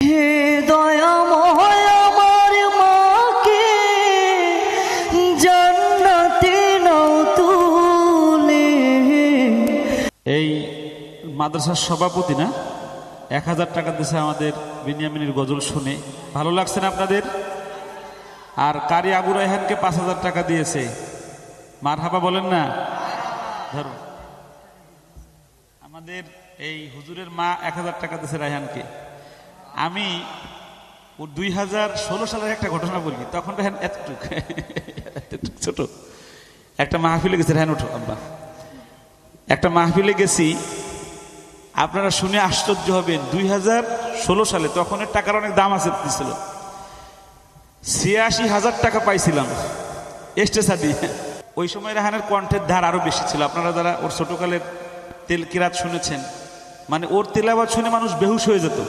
হে দয়াময় আমার মাকে জান্নাতে নাও তুলে। এই মাদ্রাসার সভাপতি না 1000 টাকা দিয়েছে আমাদের বিনিয়ামিনের গজল শুনে। ভালো লাগছে না আপনাদের? আর কারি আবু রায়হানকে 5000 টাকা দিয়েছে। মারহাবা বলেন না? ধরো আমাদের এই হুজুরের মা 1000 টাকা দিয়েছে রায়হানকে। আমি ও 2016 সালের একটা ঘটনা বলি। তখন রায়হান এতটুক ছোট। একটা মাহফিলে গেছে, রায়হান ওঠো আব্বা। একটা মাহফিলে গেছি, আপনারা শুনে আশ্চর্য হবেন। 2016 সালে তখনের টাকার অনেক দাম আছে ছিল। 86,000 টাকা পাইছিলাম স্টেশা দিয়ে। ওই সময় রায়হানের কণ্ঠের ধার আরো বেশি ছিল। আপনারা যারা ওর ছোটকালের কিরাত শুনেছেন, মানে ওর তেলাওয়াত শুনে মানুষ বেহুশ হয়ে যেত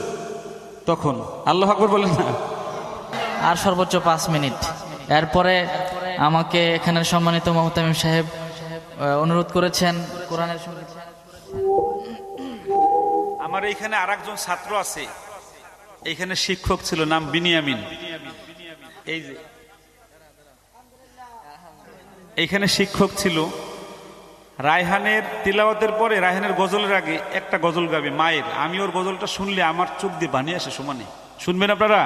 তখন। আল্লাহু আকবার বলেন না? আর সর্বোচ্চ 5 মিনিট। এরপরে আমাকে এখানের সম্মানিত মোহতামিম সাহেব অনুরোধ করেছেন কোরআনের সঙ্গীত। আমার এইখানে আরেকজন ছাত্র আছে, এইখানে শিক্ষক ছিল, নাম বিনিয়ামিন। এই যে এইখানে শিক্ষক ছিল। রায়হানের তিলাওয়াতের পরে, রায়হানের গজলের আগে একটা গজল গাবে মায়ের। আমি ওর গজলটা শুনলে আমার চোখ দিয়ে পানি আসে সমানে। শুনবেন আপনারা?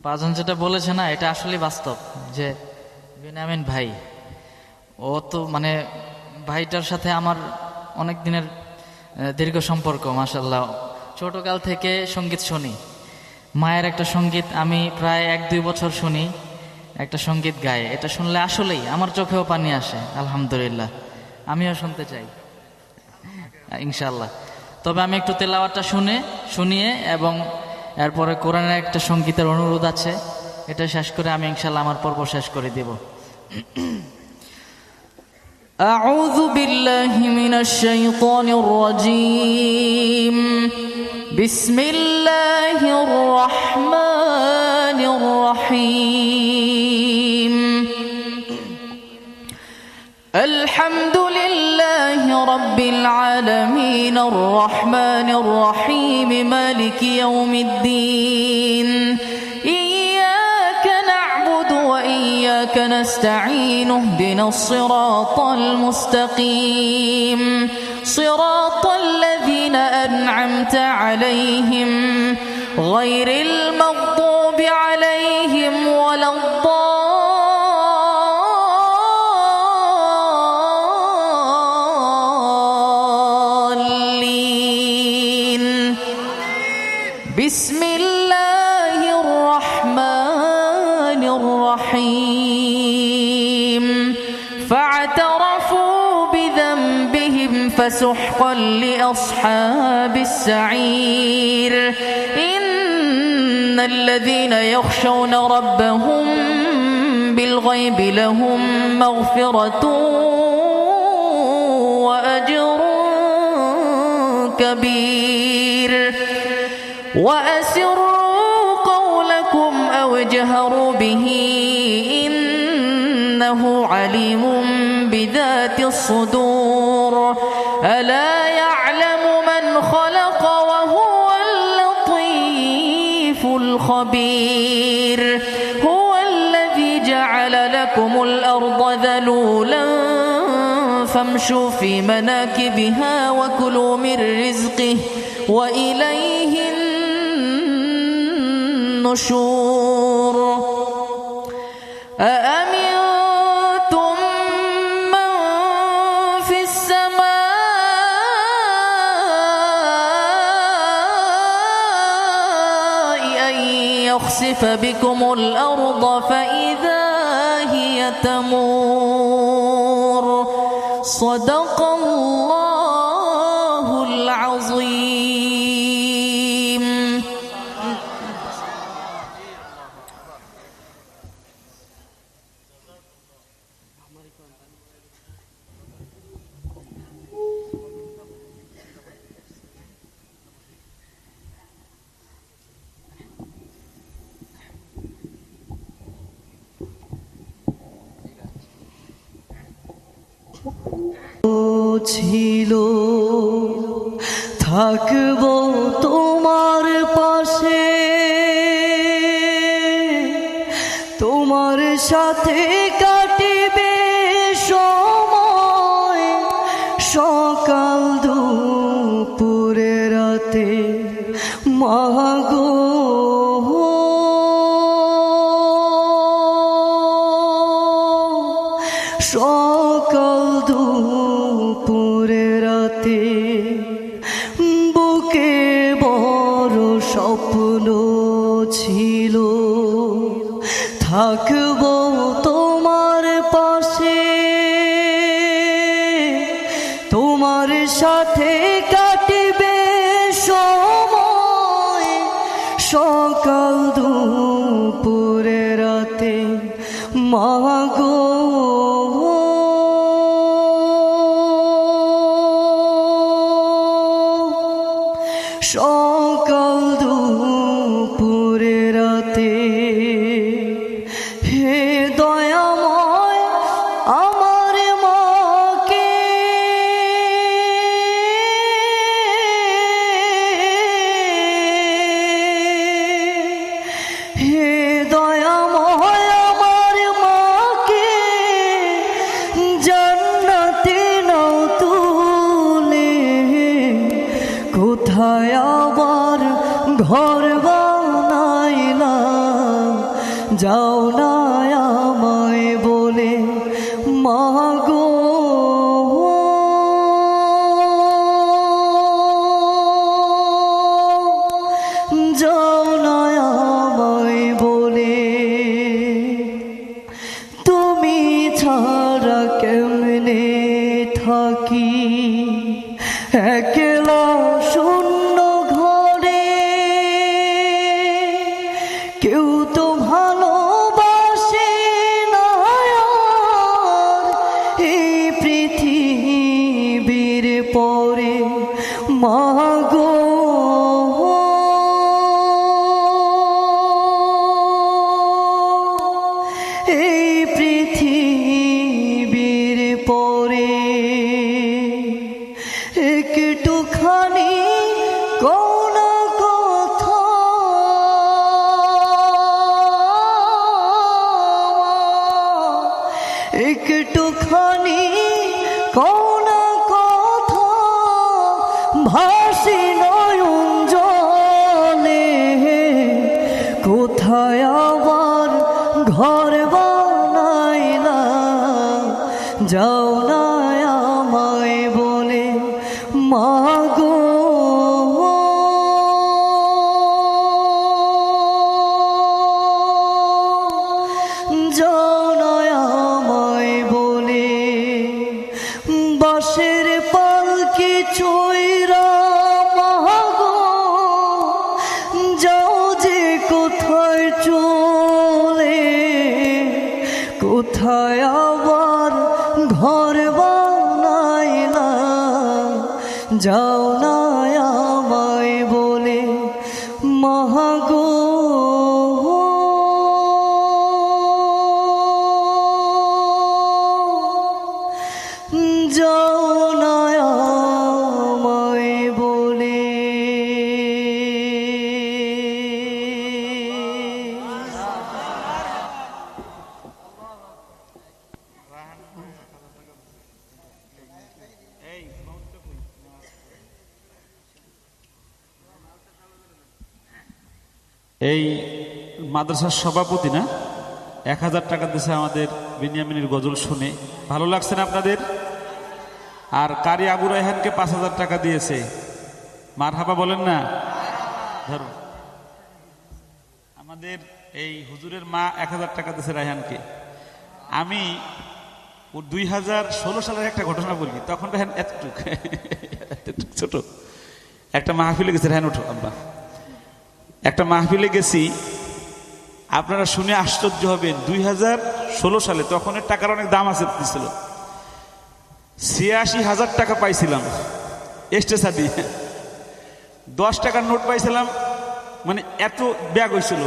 পাঁচজন যেটা বলেছে না, এটা আসলে বাস্তব। যে বিনিয়ামিন ভাই, ও তো মানে ভাইটার সাথে আমার অনেক দিনের দীর্ঘ সম্পর্ক। মাশাআল্লাহ, ছোটকাল থেকে সঙ্গীত শুনি। মায়ের একটা সঙ্গীত আমি প্রায় 1-2 বছর শুনি, একটা সঙ্গীত গায়ে। এটা শুনলে আসলেই আমার চোখেও পানি আসে। আলহামদুলিল্লাহ, আমিও শুনতে চাই ইনশাআল্লাহ। তবে আমি একটু তেলাওয়াতটা শুনিয়ে এবং এরপরে কোরআনের একটা সঙ্গীতের অনুরোধ আছে, এটা শেষ করে আমি ইনশাআল্লাহ আমার পর্ব শেষ করে দেব। আউযু বিল্লাহি মিনাশ শাইতানির রাজীম। বিসমিল্লাহির রহমানির রহিম। আলহামদুলিল্লাহি রাব্বিল আলামিন আর রহমানির রহিম মালিকি ইয়াউমিদ্দিন। ইয়্যাকা না'বুদু ওয়া ইয়্যাকা নাস্তাঈন। ইহদিনাস সিরাতাল মুস্তাকিম। সিরাতাল লাযীনা আন'আমতা আলাইহিম গায়রিল মাগদুবি আলাইহিম ওয়ালাদ বিসমিল্লাহির রহমানির রহিম। ফা'তারাফু বিযামবিহিম ফাসুহকান লিআসহাবিস সাঈর। ইন্নাল্লাযীনা ইয়াখশাওনা রাব্বাহুম বিল গায়বি লাহুম মাগফিরাতুন ওয়া আজরুন কাবীর। وأسروا قولكم أو اجهروا به إنه عليم بذات الصدور. ألا يعلم من خلق وهو اللطيف الخبير. هو الذي جعل لكم الأرض ذلولا فامشوا في مناكبها وكلوا من رزقه وإليه النشور. أأمنتم من في السماء أن يخسف بكم الأرض فإذا هي تمور. صدق الله العظيم. ছিল থাকবো তোমার পাশে, তোমার সাথে কাটিবে সময়, সকাল দুপুরে রাতে মাগো। সকাল দুপুরে রাতে বুকে বড় স্বপ্ন ছিল, থাকবো তোমার পাশে, তোমার সাথে কাটিবে সময়, সকাল দুপুরে রাতে মাগো। সকাল দুপুরে রাতে হে দয়াময় আমার মাকে, হে দয়াময় আমার মাকে, জান্নাতে নাও তুলে, কোথায় আবার ঘর বানাইলা, যাও না আমায় বলে মাগো। যাও না আমায় বলে, তুমি ছাড়া কেমনে থাকি একলা শূন্য ঘরে, কেউ তো ভালোবাসে না আর এই পৃথিবীর পরে মাগো। এই পৃথিবীর পরে একটুখানি কোন কথা, একটুখানি কোন কথা, ভাসি নয়ন জলে, কোথায় আবার ঘর বানাইলা, যাও না আমায় বলে মাগো। যাও না আমায় বলে, বাঁশের পালকি চইরা মাগো, যাও যে কোথায় চলে, কোথায় আবার ঘর বানাইলা, যাও না আমায় বলে মাগো। যাও না আমায় বলে। এই মাদ্রাসার সভাপতি না 1000 টাকা দিয়েছে আমাদের বিনিয়ামিনের গজল শুনে, ভালো লাগছে না আপনাদের? আর কারি আবু রায়হানকে 5000 টাকা দিয়েছে, মারহাবা বলেন না? ধরো আমাদের এই হুজুরের মা 1000 টাকা দিয়েছে রায়হানকে। আমি ওর 2016 সালের একটা ঘটনা বলি, তখন রায়হান এতটুক ছোট। একটা মাহফিলে গেছে, রায়হান ওঠো আব্বা, একটা মাহফিলে গেছি, আপনারা শুনে আশ্চর্য হবেন। 2016 সালে তখনের টাকার অনেক দাম আছে, ছিল 86,000 টাকা পাইছিলাম স্টেশন দিয়ে, 10 টাকার নোট পাইছিলাম, মানে এত ব্যাগ হয়েছিল।